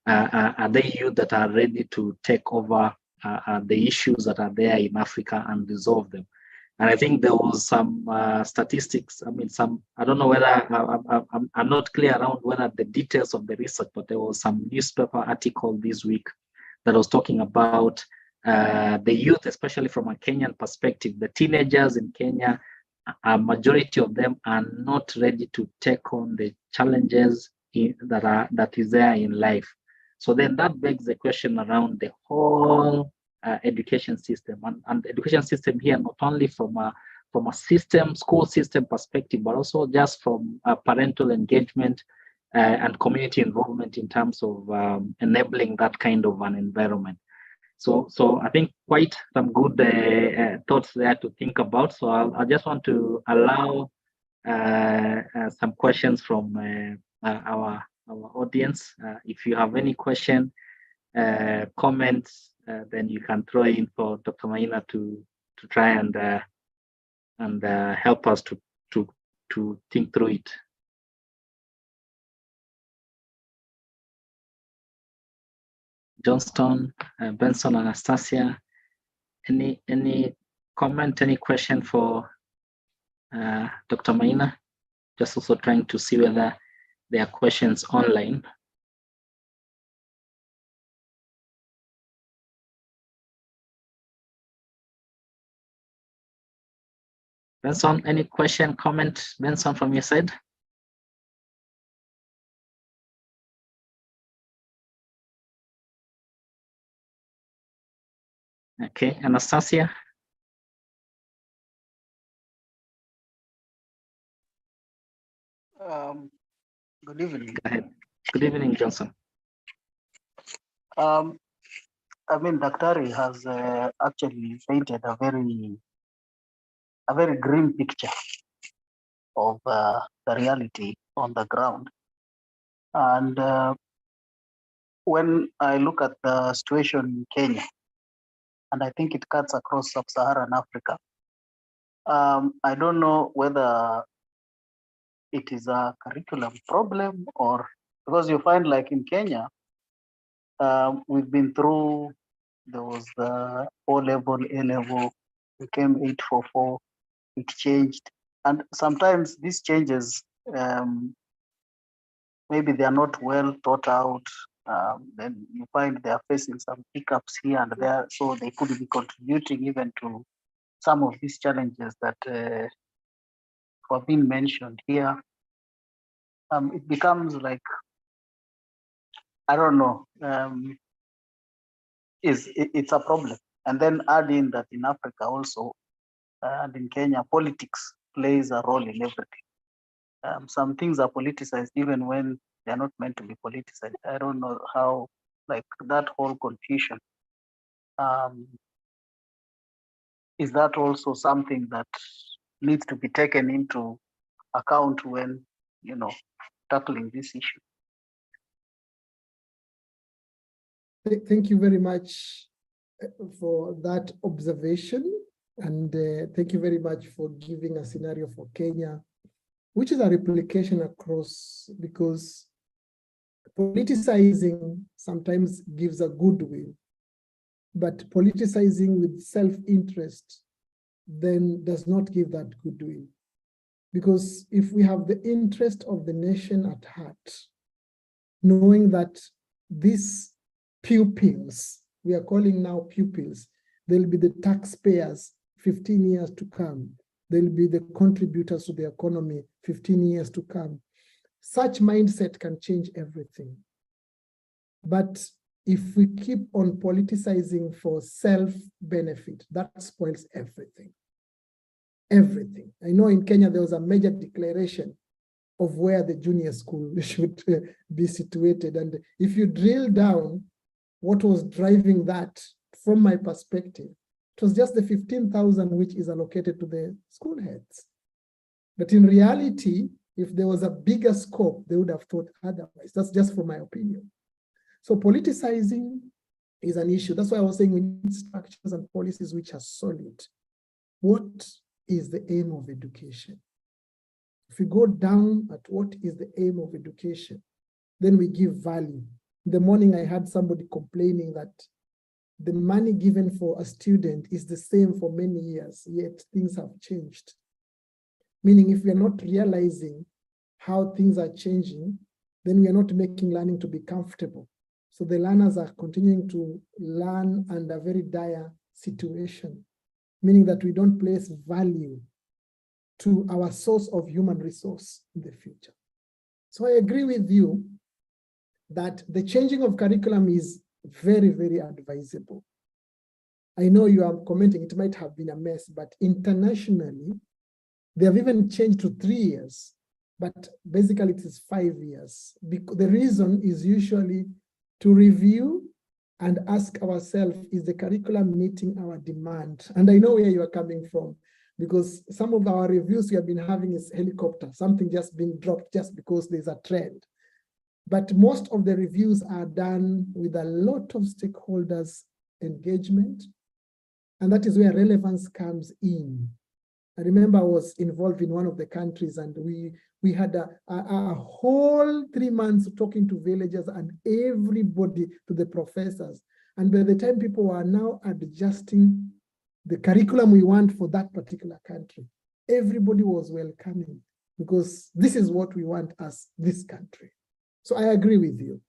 Are they youth that are ready to take over the issues that are there in Africa and resolve them? And I think there was some statistics. I mean, I don't know whether I'm not clear around whether the details of the research, but there was some newspaper article this week that was talking about the youth, especially from a Kenyan perspective. The teenagers in Kenya, a majority of them are not ready to take on the challenges that is there in life. So then that begs the question around the whole education system, and the education system here, not only from a school system perspective, but also just from parental engagement and community involvement in terms of enabling that kind of an environment. So I think quite some good thoughts there to think about. So I just want to allow some questions from our audience. If you have any question, comments, then you can throw in for Dr. Maina to try and help us to think through it. Johnston, Benson, Anastasia, any comment, any question for Dr. Maina? Just also trying to see whether there are questions online. Benson, any question, comment, Benson, from your side? Okay, Anastasia? Good evening. Go ahead. Good evening, Johnson. I mean, Daktari has actually painted a very grim picture of the reality on the ground. And when I look at the situation in Kenya, and I think it cuts across sub-Saharan Africa, I don't know whether it is a curriculum problem, or because you find, like in Kenya, we've been through, there was the O-level, A-level, became 844, it changed. And sometimes these changes, maybe they are not well thought out. Then you find they are facing some hiccups here and there, so they could be contributing even to some of these challenges that have been mentioned here. It becomes like, I don't know, it's a problem. And then add in that in Africa also, and in Kenya, politics plays a role in everything. Some things are politicized even when they're not meant to be politicized. I don't know how, like that whole confusion. Is that also something that needs to be taken into account when tackling this issue. Thank you very much for that observation. And thank you very much for giving a scenario for Kenya, which is a replication across, because politicizing sometimes gives a goodwill, but politicizing with self-interest then does not give that goodwill. Because if we have the interest of the nation at heart, knowing that these pupils, we are calling now pupils, they'll be the taxpayers 15 years to come, they'll be the contributors to the economy 15 years to come. Such mindset can change everything. But if we keep on politicizing for self-benefit, that spoils everything. Everything. I know in Kenya, there was a major declaration of where the junior school should be situated. And if you drill down what was driving that, from my perspective, it was just the 15,000 which is allocated to the school heads. But in reality, if there was a bigger scope, they would have thought otherwise. That's just from my opinion. So politicizing is an issue. That's why I was saying we need structures and policies which are solid. What is the aim of education? If we go down at what is the aim of education, then we give value. In the morning, I had somebody complaining that the money given for a student is the same for many years, yet things have changed. Meaning if we are not realizing how things are changing, then we are not making learning to be comfortable. So the learners are continuing to learn under a very dire situation, meaning that we don't place value to our source of human resource in the future. So I agree with you that the changing of curriculum is very, very advisable. I know you are commenting it might have been a mess, but internationally, they have even changed to 3 years, but basically it is 5 years. The reason is usually to review and ask ourselves, is the curriculum meeting our demand? And I know where you are coming from, because some of our reviews we have been having is helicopter, something just being dropped just because there's a trend. But most of the reviews are done with a lot of stakeholders' engagement, and that is where relevance comes in. I remember I was involved in one of the countries, and we had a whole 3 months talking to villagers and everybody, to the professors. And by the time people are now adjusting the curriculum we want for that particular country, everybody was welcoming, because this is what we want as this country. So I agree with you.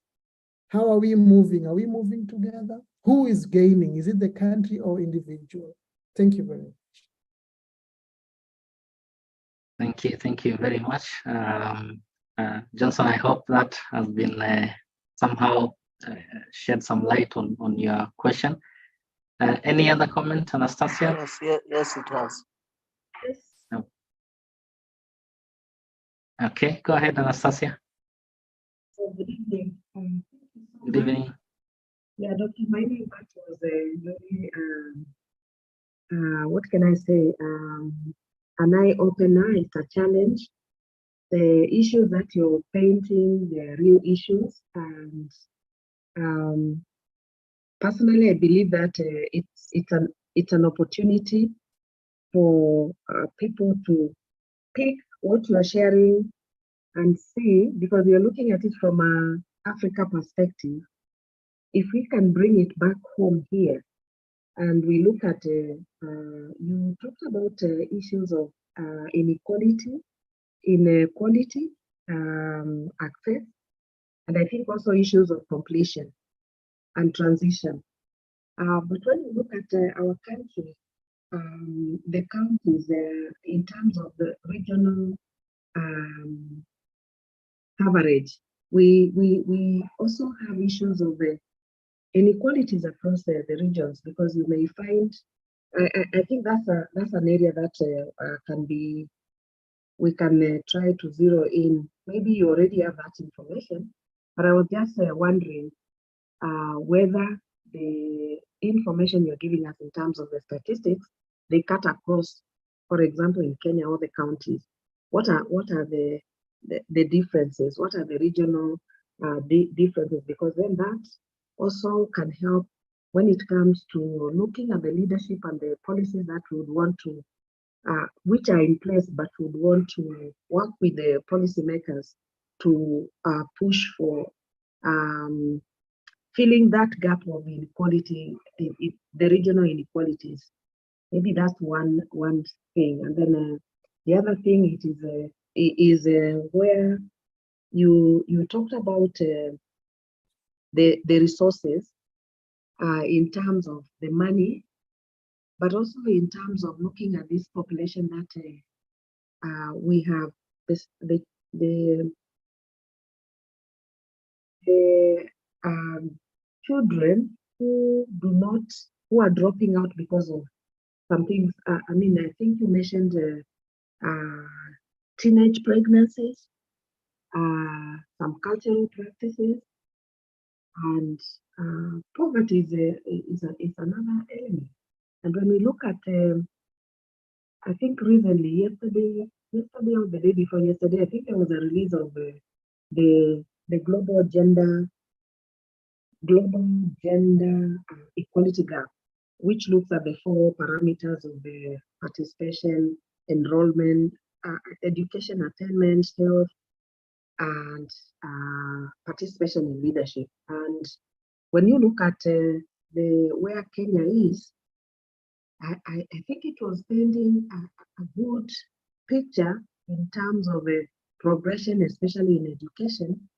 How are we moving? Are we moving together? Who is gaining? Is it the country or individual? Thank you very much. Thank you very much. Johnson, I hope that has been somehow shed some light on your question. Any other comment, Anastasia? Yes, it has. Yes. No. Okay, go ahead, Anastasia. Good evening. Good evening. Yeah, Dr. Mining, that was a very, what can I say, an eye-opener. It's a challenge. The issues that you're painting, the real issues, and personally, I believe that it's an opportunity for people to pick what you are sharing and see, because we are looking at it from an Africa perspective. If we can bring it back home here, and we look at, you talked about issues of inequality, inequality, access, and I think also issues of completion and transition. But when you look at our country, the counties, in terms of the regional coverage, we also have issues of the inequalities across the regions, because you may find, I think that's an area that can be, we can try to zero in. Maybe you already have that information, but I was just wondering whether the information you're giving us in terms of the statistics, they cut across, for example, in Kenya, all the counties. What are the the differences. What are the regional differences? Because then that also can help when it comes to looking at the leadership and the policies that we would want to, which are in place, but would want to work with the policymakers to push for filling that gap of inequality, the regional inequalities. Maybe that's one thing. And then the other thing is where you talked about the resources in terms of the money, but also in terms of looking at this population that we have the children who are dropping out because of some things. I mean, I think you mentioned teenage pregnancies, some cultural practices, and poverty is another element. And when we look at, I think recently, yesterday or the day before yesterday, I think there was a release of the global gender equality gap, which looks at the 4 parameters of the participation, enrollment, education attainment, health, and participation in leadership. And when you look at where Kenya is, I think it was painting a good picture in terms of progression, especially in education.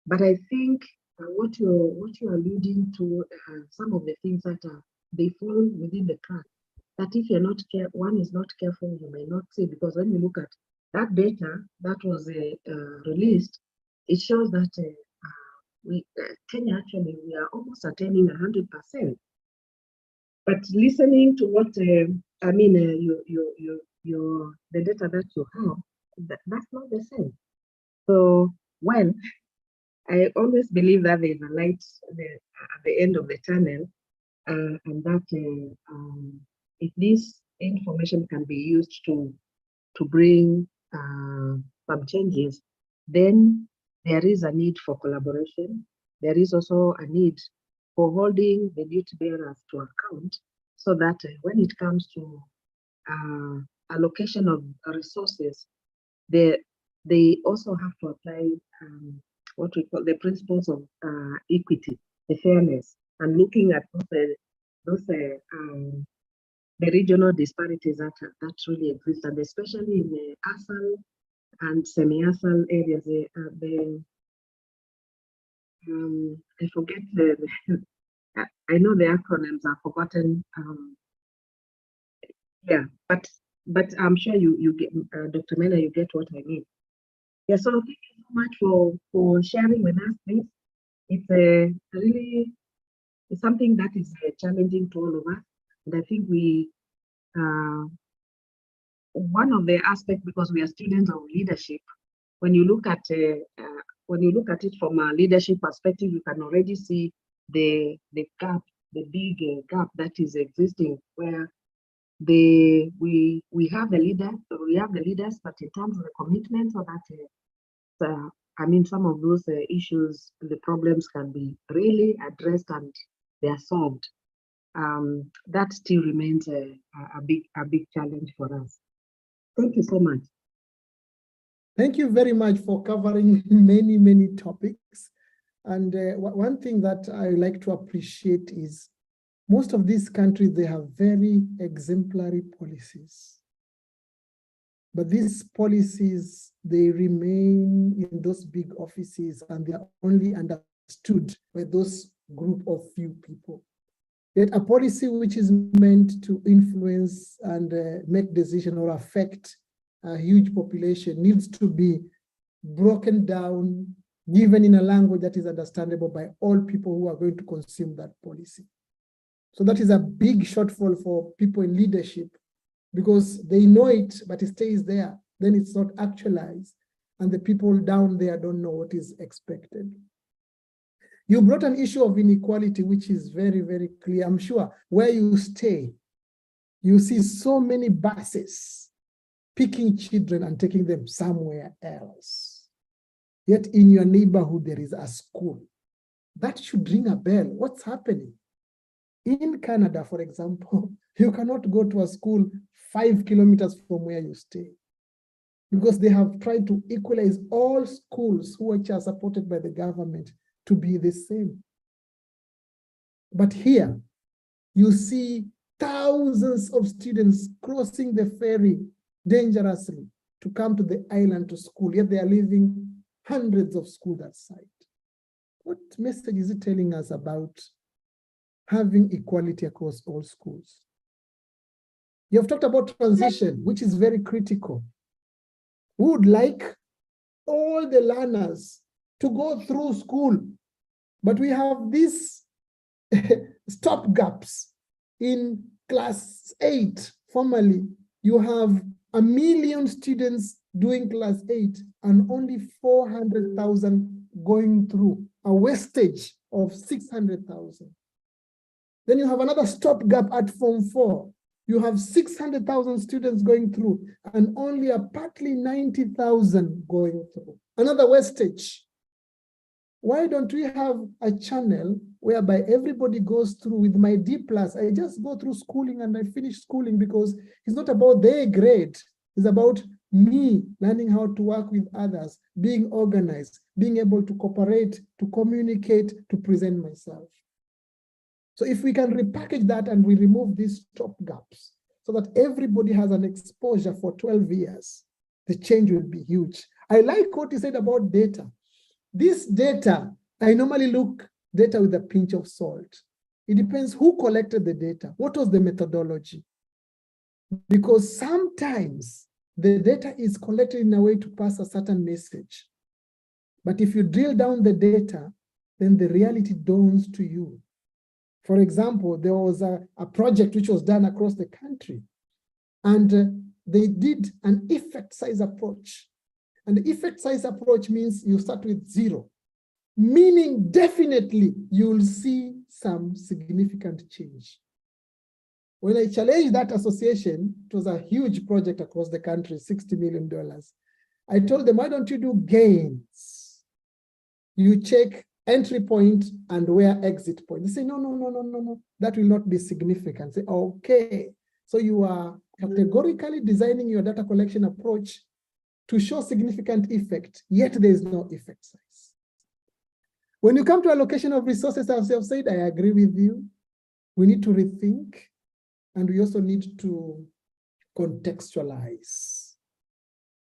But I think what you're alluding to, some of the things that they fall within the track, that if you're not one is not careful, you may not see, because when you look at that data that was released, it shows that Kenya actually, we are almost attaining 100%. But listening to what I mean, the data that you have, that's not the same. So when I always believe that there's a light at the end of the tunnel, and that if this information can be used to bring some changes, then there is a need for collaboration. There is also a need for holding the duty bearers to account, so that when it comes to allocation of resources, they also have to apply what we call the principles of equity, the fairness, and looking at the regional disparities that really exist, and especially in the ASAL and semi-ASAL areas. I forget I know the acronyms are forgotten. Yeah, but I'm sure you get, Dr. Mena, you get what I mean. Yeah, so thank you so much for sharing with us this. It's really something that is challenging to all of us, and I think we one of the aspects, because we are students of leadership, when you look at it from a leadership perspective, you can already see the gap, the big gap that is existing, where we have the leaders, but in terms of the commitment, so that I mean, some of those issues, the problems can be really addressed and they are solved. That still remains a big challenge for us. Thank you so much. Thank you very much for covering many topics. And one thing that I like to appreciate is most of these countries, they have very exemplary policies. But these policies, they remain in those big offices, and they are only understood by those group of few people. Yet a policy which is meant to influence and make decisions or affect a huge population needs to be broken down, given in a language that is understandable by all people who are going to consume that policy. So that is a big shortfall for people in leadership, because they know it, but it stays there. Then it's not actualized, and the people down there don't know what is expected. You brought an issue of inequality, which is very clear. I'm sure where you stay, you see so many buses picking children and taking them somewhere else. yet in your neighborhood there is a school. That should ring a bell. What's happening? In Canada, for example, you cannot go to a school 5 kilometers from where you stay, because they have tried to equalize all schools which are supported by the government to be the same. But here, you see thousands of students crossing the ferry dangerously to come to the island to school, yet they are leaving hundreds of schools that side. What message is it telling us about having equality across all schools? You have talked about transition, which is very critical. We would like all the learners to go through school, but we have these stop gaps. In class 8, formally, you have 1 million students doing class 8 and only 400,000 going through, a wastage of 600,000. Then you have another stop gap at Form 4. You have 600,000 students going through and only a partly 90,000 going through. Another wastage. Why don't we have a channel whereby everybody goes through with my D+? I just go through schooling and I finish schooling, because it's not about their grade. It's about me learning how to work with others, being organized, being able to cooperate, to communicate, to present myself. So if we can repackage that and we remove these stop gaps so that everybody has an exposure for 12 years, the change will be huge. I like what you said about data. This data, I normally look data with a pinch of salt. It depends who collected the data. What was the methodology? Because sometimes the data is collected in a way to pass a certain message. But if you drill down the data, then the reality dawns to you. For example, there was a project which was done across the country, and they did an effect size approach. And the effect size approach means you start with 0, meaning definitely you'll see some significant change. When I challenged that association, it was a huge project across the country, $60 million. I told them, why don't you do gains? You check entry point and where exit point. They say, no, that will not be significant. Say, okay, so you are categorically designing your data collection approach to show significant effect, yet there is no effect size. When you come to allocation of resources, as I have said, I agree with you. We need to rethink, and we also need to contextualize.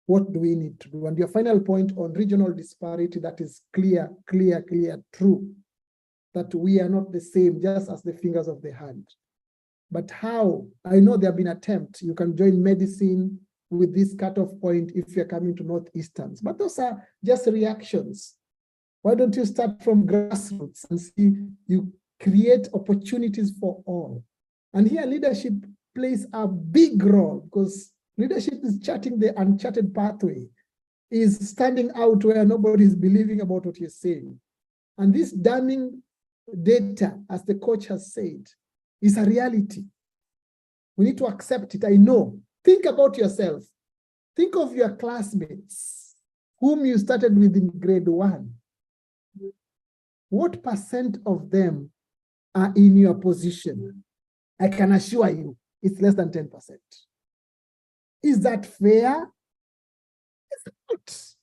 What do we need to do? And your final point on regional disparity, that is clear, true, that we are not the same, just as the fingers of the hand. But how? I know there have been attempts. You can join medicine with this cutoff point if you're coming to Northeasterns, but those are just reactions. Why don't you start from grassroots and see you create opportunities for all? And here leadership plays a big role, because leadership is charting the uncharted pathway, is standing out where nobody is believing about what you're saying. And this damning data, as the coach has said, is a reality. We need to accept it. I know. Think about yourself. Think of your classmates whom you started with in grade 1. What % of them are in your position? I can assure you it's less than 10%. Is that fair? It's not.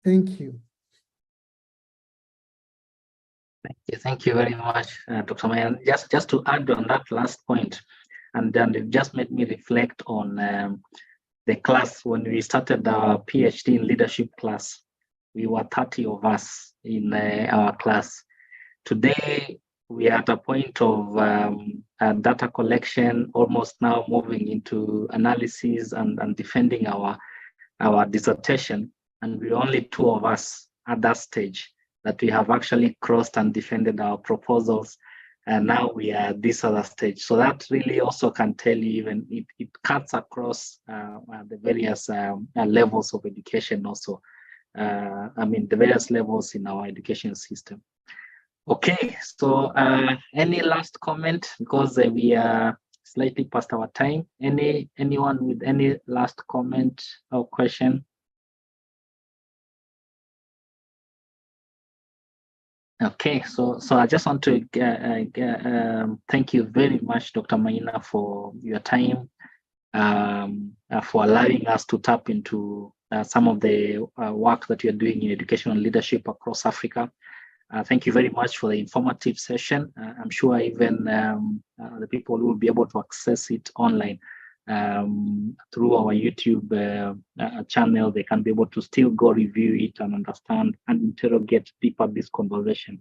Thank you. Thank you very much, Dr. Mayan. Just to add on that last point, and then it just made me reflect on the class when we started our PhD in leadership class. We were 30 of us in our class. Today, we are at a point of data collection, almost now moving into analysis and defending our dissertation. And we're only 2 of us at that stage that we have actually crossed and defended our proposals. And now we are at this other stage. So that really also can tell you, even it cuts across the various levels of education also. The various levels in our education system. Okay, so any last comment, because we are slightly past our time. Anyone with any last comment or question? Okay, so I just want to thank you very much, Dr. Maina, for your time, for allowing us to tap into some of the work that you're doing in educational leadership across Africa. Thank you very much for the informative session. I'm sure even the people will be able to access it online through our YouTube channel. They can be able to still go review it and understand and interrogate deeper this conversation,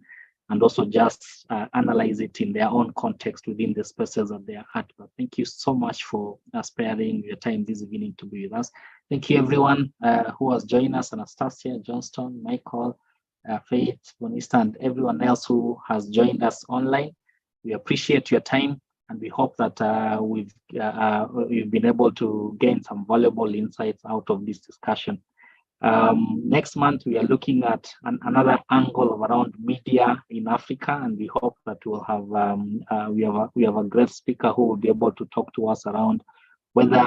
and also just analyze it in their own context within the spaces that they are at. But thank you so much for sparing your time this evening to be with us. Thank you everyone who has joined us, Anastasia, Johnston, Michael, Faith, Bonista, and everyone else who has joined us online. We appreciate your time, and we hope that we've been able to gain some valuable insights out of this discussion. Next month, we are looking at another angle of around media in Africa, and we hope that we'll have we have a great speaker who will be able to talk to us around whether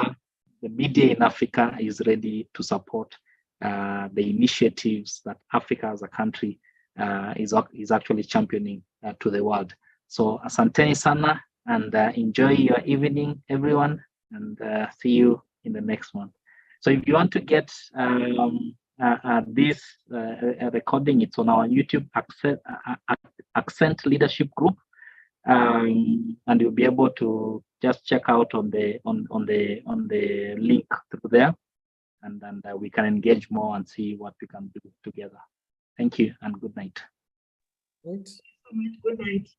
the media in Africa is ready to support the initiatives that Africa as a country is actually championing to the world. So asanteni sana, and enjoy your evening, everyone, and see you in the next one. So if you want to get this recording, it's on our YouTube Accent Leadership Group, and you'll be able to just check out on the link through there, and then we can engage more and see what we can do together. Thank you and good night. Right. Good night.